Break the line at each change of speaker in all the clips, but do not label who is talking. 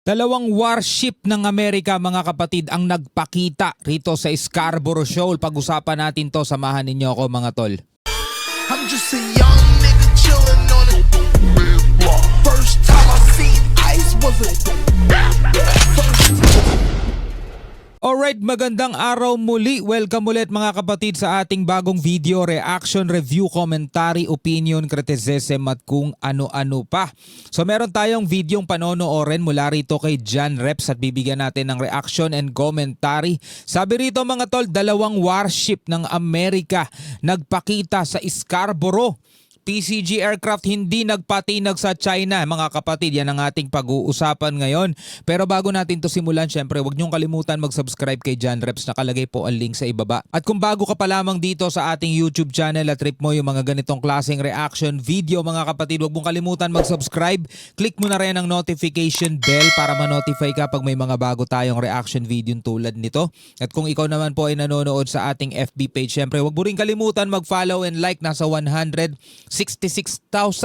Dalawang warship ng Amerika mga kapatid ang nagpakita rito sa Scarborough Shoal. Pag-usapan natin to, samahan ninyo ako mga tol.
I'm just a young nigga chillin' on it. First time I seen ice was a
Alright, magandang araw muli. Welcome ulit mga kapatid sa ating bagong video, reaction, review, commentary, opinion, criticism at kung ano-ano pa. So meron tayong videong panonoorin mula rito kay John Reps at bibigyan natin ng reaction and commentary. Sabi rito mga tol, dalawang warship ng Amerika nagpakita sa Scarborough. PCG aircraft hindi nagpatinag sa China. Mga kapatid, yan ang ating pag-uusapan ngayon. Pero bago natin to simulan, syempre huwag niyong kalimutan mag-subscribe kay John Reps. Nakalagay po ang link sa ibaba. At kung bago ka pa lamang dito sa ating YouTube channel at trip mo yung mga ganitong klaseng reaction video, mga kapatid, huwag mong kalimutan mag-subscribe. Click mo na rin ang notification bell para ma-notify ka pag may mga bago tayong reaction video tulad nito. At kung ikaw naman po ay nanonood sa ating FB page, syempre huwag mo rin kalimutan mag-follow and like. Nasa 166,000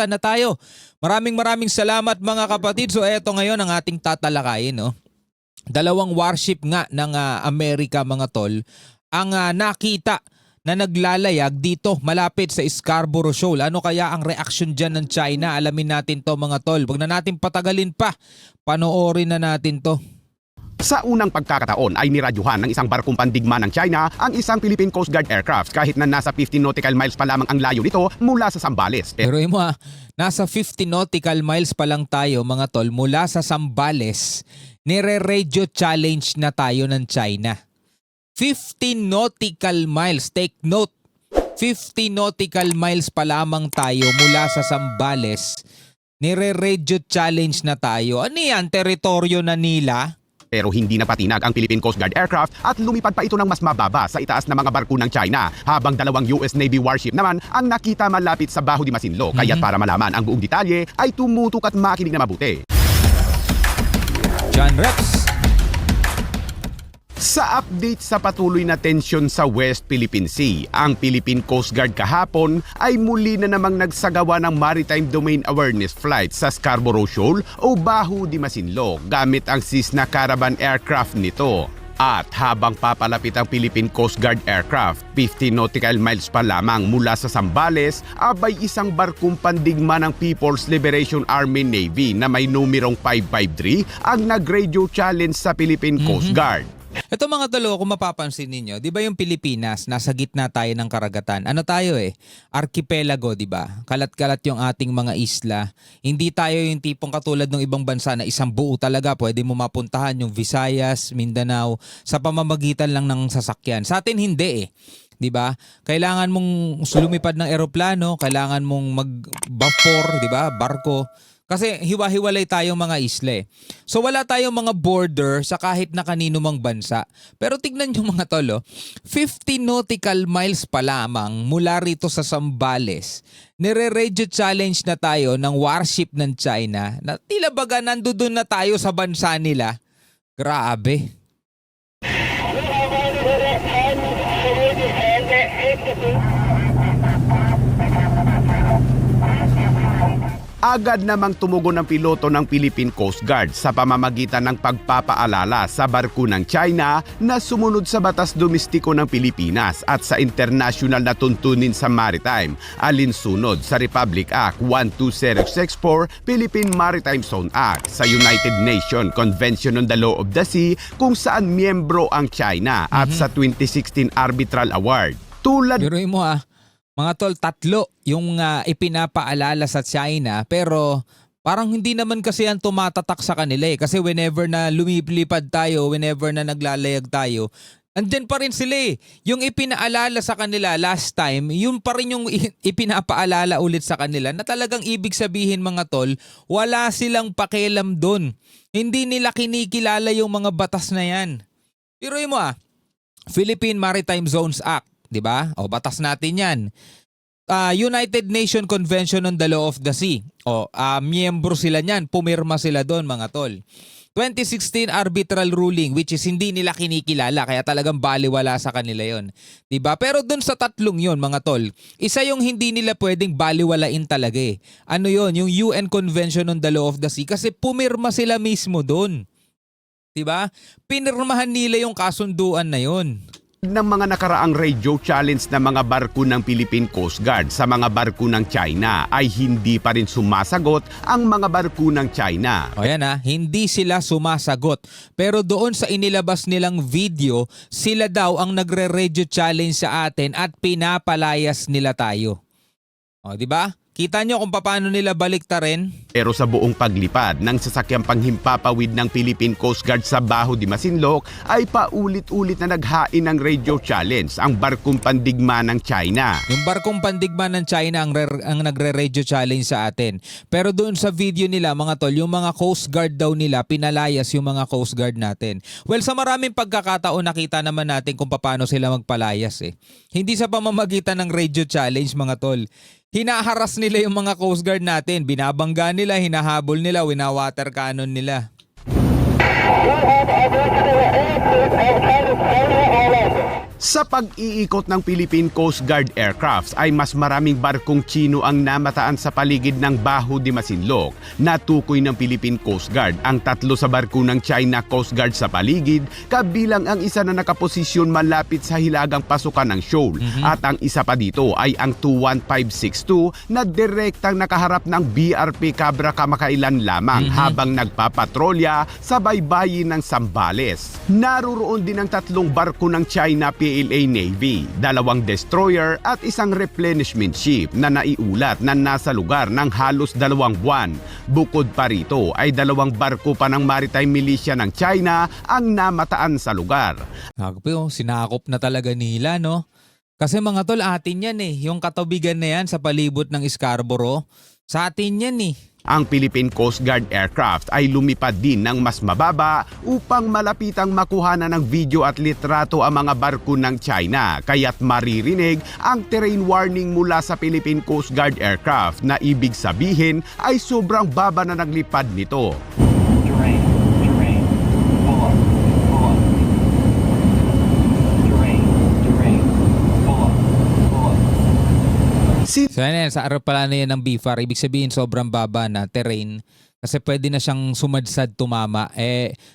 na tayo. Maraming salamat mga kapatid. So eto ngayon ang ating tatalakayin. No? Dalawang warship nga ng Amerika mga tol ang nakita na naglalayag dito malapit sa Scarborough Shoal. Ano kaya ang reaction dyan ng China? Alamin natin to mga tol. Huwag na natin patagalin pa. Panoorin na natin to.
Sa unang pagkakataon ay niradyuhan ng isang barkong pandigma ng China ang isang Philippine Coast Guard aircraft kahit na nasa 15 nautical miles pa lamang ang layo nito mula sa Zambales.
Pero mo nasa 50 nautical miles pa lang tayo mga tol mula sa Zambales, nire-radio challenge na tayo ng China. 15 nautical miles, take note, 50 nautical miles pa lamang tayo mula sa Zambales, nire-radio challenge na tayo. Ano yan, teritoryo na nila?
Pero hindi napatinag ang Philippine Coast Guard aircraft at lumipad pa ito ng mas mababa sa itaas na mga barko ng China habang dalawang US Navy warship naman ang nakita malapit sa Baho de Masinloc. Kaya't para malaman ang buong detalye ay tumutok at makinig na mabuti.
John Reps.
Sa update sa patuloy na tensyon sa West Philippine Sea, ang Philippine Coast Guard kahapon ay muli na namang nagsagawa ng Maritime Domain Awareness Flight sa Scarborough Shoal o Baho de Masinloc gamit ang Cessna Caravan aircraft nito. At habang papalapit ang Philippine Coast Guard aircraft, 50 nautical miles pa lamang mula sa Zambales, abay isang barkong pandigma ng People's Liberation Army Navy na may numerong 553 ang nag-radio challenge sa Philippine Coast Guard.
Ito mga tolo, kung mapapansin ninyo, di ba yung Pilipinas, nasa gitna tayo ng karagatan. Ano tayo archipelago, di ba? Kalat-kalat yung ating mga isla. Hindi tayo yung tipong katulad ng ibang bansa na isang buo talaga. Pwede mo mapuntahan yung Visayas, Mindanao, sa pamamagitan lang ng sasakyan. Sa atin hindi 'di ba? Kailangan mong lumipad ng eroplano, kailangan mong mag-vapor, 'di ba? Barko. Kasi hiwa-hiwalay tayong mga isla. So wala tayong mga border sa kahit na kanino mang bansa. Pero tignan nyo mga tolo, 50 nautical miles pa lamang mula rito sa Zambales, nire-radio challenge na tayo ng warship ng China na tila baga nandoon na tayo sa bansa nila. Grabe.
Agad namang tumugon ng piloto ng Philippine Coast Guard sa pamamagitan ng pagpapaalala sa barko ng China na sumunod sa batas domestiko ng Pilipinas at sa international na tuntunin sa maritime, alinsunod sa Republic Act 12064, Philippine Maritime Zone Act, sa United Nations Convention on the Law of the Sea kung saan miyembro ang China at sa 2016 Arbitral Award. Tulad
Biruin mo mga tol, tatlo yung ipinapaalala sa China pero parang hindi naman kasi yan tumatatak sa kanila kasi whenever na lumilipad tayo, whenever na naglalayag tayo, andyan pa rin sila Yung ipinaalala sa kanila last time, yun pa rin yung ipinapaalala ulit sa kanila na talagang ibig sabihin mga tol, wala silang pakialam doon. Hindi nila kinikilala yung mga batas na yan. Pero mo Philippine Maritime Zones Act. Diba? O batas natin yan. United Nations Convention on the Law of the Sea. O miyembro sila niyan, pumirma sila doon mga tol. 2016 arbitral ruling which is hindi nila kinikilala kaya talagang baliwala sa kanila yon. Diba? Pero dun sa tatlong yon mga tol, isa yung hindi nila pwedeng baliwalain talaga eh. Ano yon? Yung UN Convention on the Law of the Sea kasi pumirma sila mismo dun. Diba? Pinirmahan nila yung kasunduan na yon.
Ng mga nakaraang radio challenge ng mga barko ng Philippine Coast Guard sa mga barko ng China ay hindi pa rin sumasagot ang mga barko ng China.
O yan hindi sila sumasagot. Pero doon sa inilabas nilang video, sila daw ang nagre-radio challenge sa atin at pinapalayas nila tayo. O, di ba? Kita nyo kung paano nila baliktarin?
Pero sa buong paglipad ng sasakyang panghimpapawid ng Philippine Coast Guard sa Baho de Masinloc ay paulit-ulit na naghain ng radio challenge ang barkong pandigma ng China.
Yung barkong pandigma ng China ang nagre-radio challenge sa atin. Pero doon sa video nila mga tol, yung mga Coast Guard daw nila pinalayas yung mga Coast Guard natin. Well, sa maraming pagkakataon nakita naman natin kung paano sila magpalayas eh. Hindi sa pamamagitan ng radio challenge mga tol. Hinaharas nila yung mga Coast Guard natin. Binabangga nila, hinahabol nila, winawater cannon nila.
Sa pag-iikot ng Philippine Coast Guard aircrafts ay mas maraming barkong Chino ang namataan sa paligid ng Baho de Masinloc. Natukoy ng Philippine Coast Guard ang 3 sa barko ng China Coast Guard sa paligid, kabilang ang isa na nakaposisyon malapit sa hilagang pasukan ng shoal. At ang isa pa dito ay ang 21562 na direktang nakaharap ng BRP Cabra kamakailan lamang habang nagpapatrolya sa baybayin ng Zambales. Naroon din ang 3 barko ng China PLA Navy, 2 destroyer at isang replenishment ship na naiulat na nasa lugar ng halos 2 buwan. Bukod pa rito ay 2 barko pa ng maritime militia ng China ang namataan sa lugar.
Sinakop na talaga nila, no? Kasi mga tol, atin yan eh. Yung katubigan na yan sa palibot ng Scarborough, sa atin yan eh.
Ang Philippine Coast Guard aircraft ay lumipad din ng mas mababa upang malapitang makuhanan ng video at litrato ang mga barko ng China, kaya't maririnig ang terrain warning mula sa Philippine Coast Guard aircraft na ibig sabihin ay sobrang baba na naglipad nito.
Terrain, pull up, pull up. Terrain, pull up, pull up.
So yan, sa aeroplano yan ng BFAR, ibig sabihin sobrang baba na terrain kasi pwede na siyang sumadsad tumama.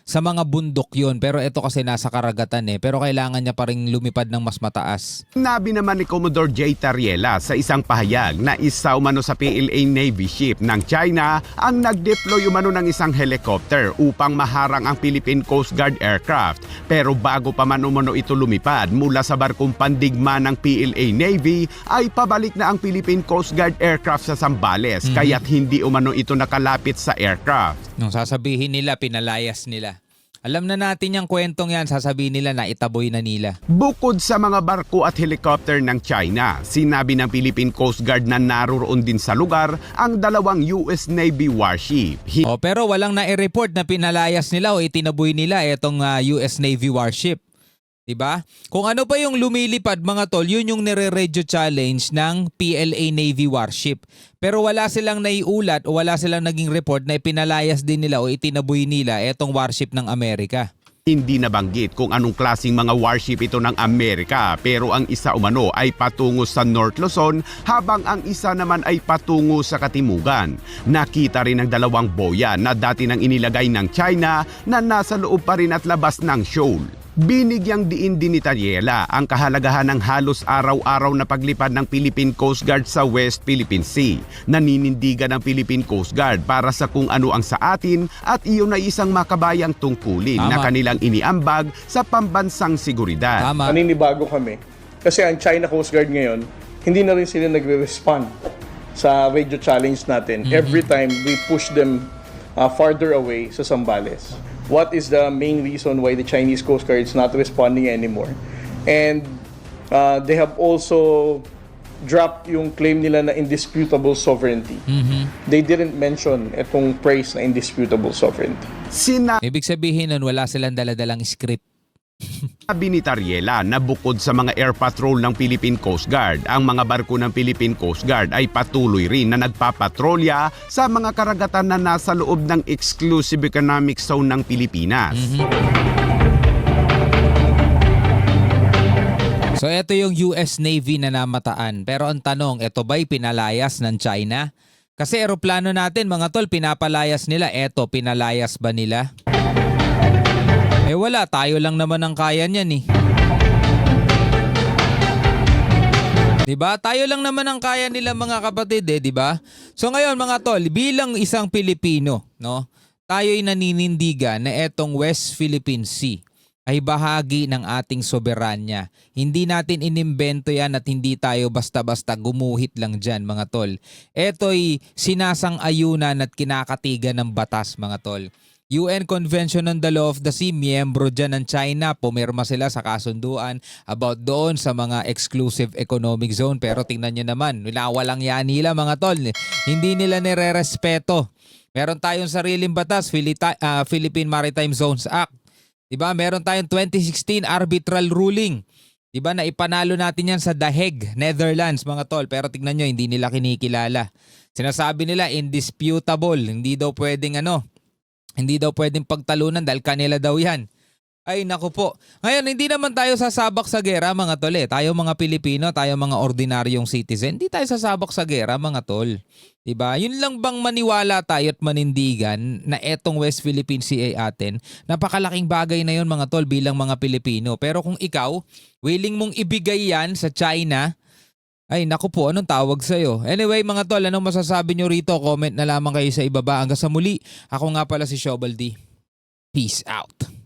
Sa mga bundok yun, pero ito kasi nasa karagatan pero kailangan niya pa rin lumipad ng mas mataas.
Sinabi naman ni Commodore J. Tariela sa isang pahayag na isa umano sa PLA Navy ship ng China ang nag-deploy umano ng isang helicopter upang maharang ang Philippine Coast Guard aircraft. Pero bago pa man umano ito lumipad mula sa barkong pandigma ng PLA Navy ay pabalik na ang Philippine Coast Guard aircraft sa Zambales kaya't hindi umano ito nakalapit sa aircraft.
Nung sasabihin nila, pinalayas nila. Alam na natin yung kwentong yan, sasabihin nila na itaboy na nila.
Bukod sa mga barko at helicopter ng China, sinabi ng Philippine Coast Guard na naroon din sa lugar ang 2 US Navy warship.
Pero walang na-report na pinalayas nila o itinaboy nila itong US Navy warship. Diba? Kung ano pa yung lumilipad mga tol, yun yung nire-radio challenge ng PLA Navy warship. Pero wala silang naiulat o wala silang naging report na ipinalayas din nila o itinaboy nila itong warship ng Amerika.
Hindi nabanggit kung anong klaseng mga warship ito ng Amerika, pero ang isa umano ay patungo sa North Luzon habang ang isa naman ay patungo sa Katimugan. Nakita rin ang 2 boya na dati nang inilagay ng China na nasa loob pa rin at labas ng shoal. Binigyang diin din ni Tariela ang kahalagahan ng halos araw-araw na paglipad ng Philippine Coast Guard sa West Philippine Sea. Naninindigan ng Philippine Coast Guard para sa kung ano ang sa atin at iyon ay isang makabayang tungkulin na kanilang iniambag sa pambansang seguridad.
Naninibago kami kasi ang China Coast Guard ngayon, hindi na rin sila nagre-respond sa radio challenge natin. Every time we push them farther away sa Zambales. What is the main reason why the Chinese Coast Guard is not responding anymore? And they have also dropped yung claim nila na indisputable sovereignty. They didn't mention itong phrase na indisputable sovereignty.
Ibig sabihin nun, wala silang daladalang script.
Sabi ni Tariela na bukod sa mga air patrol ng Philippine Coast Guard, ang mga barko ng Philippine Coast Guard ay patuloy rin na nagpapatrolya sa mga karagatan na nasa loob ng exclusive economic zone ng Pilipinas.
So ito yung US Navy na namataan. Pero ang tanong, ito ba'y pinalayas ng China? Kasi eroplano natin mga tol, pinapalayas nila. Eto, pinalayas ba nila? Eh wala, tayo lang naman ang kaya niyan eh. Diba? Tayo lang naman ang kaya nila mga kapatid eh, diba? So ngayon mga tol, bilang isang Pilipino, no, tayo'y naninindigan na etong West Philippine Sea ay bahagi ng ating soberanya. Hindi natin inimbento yan at hindi tayo basta-basta gumuhit lang dyan mga tol. Eto'y sinasang-ayunan at kinakatigan ng batas mga tol. UN Convention on the Law of the Sea, miyembro dyan ng China, pumirma sila sa kasunduan about doon sa mga exclusive economic zone. Pero tingnan nyo naman, walang yan nila mga tol. Hindi nila nire-respeto. Meron tayong sariling batas, Philippine Maritime Zones Act. Diba? Meron tayong 2016 arbitral ruling. Diba? Na ipanalo natin yan sa The Hague, Netherlands mga tol. Pero tingnan nyo, hindi nila kinikilala. Sinasabi nila indisputable. Hindi daw pwedeng pagtalunan dahil kanila daw yan. Ay naku po. Ngayon, hindi naman tayo sasabak sa gera mga tol eh. Tayo mga Pilipino, tayo mga ordinaryong citizen, hindi tayo sasabak sa gera mga tol. Diba? Yun lang bang maniwala tayo at manindigan na etong West Philippine Sea ay atin? Napakalaking bagay na yun mga tol bilang mga Pilipino. Pero kung ikaw, willing mong ibigay yan sa China, ay naku po, anong tawag sa'yo? Anyway mga tol, anong masasabi nyo rito? Comment na lamang kayo sa ibaba. Hanggang sa muli, ako nga pala si Shobal D. Peace out.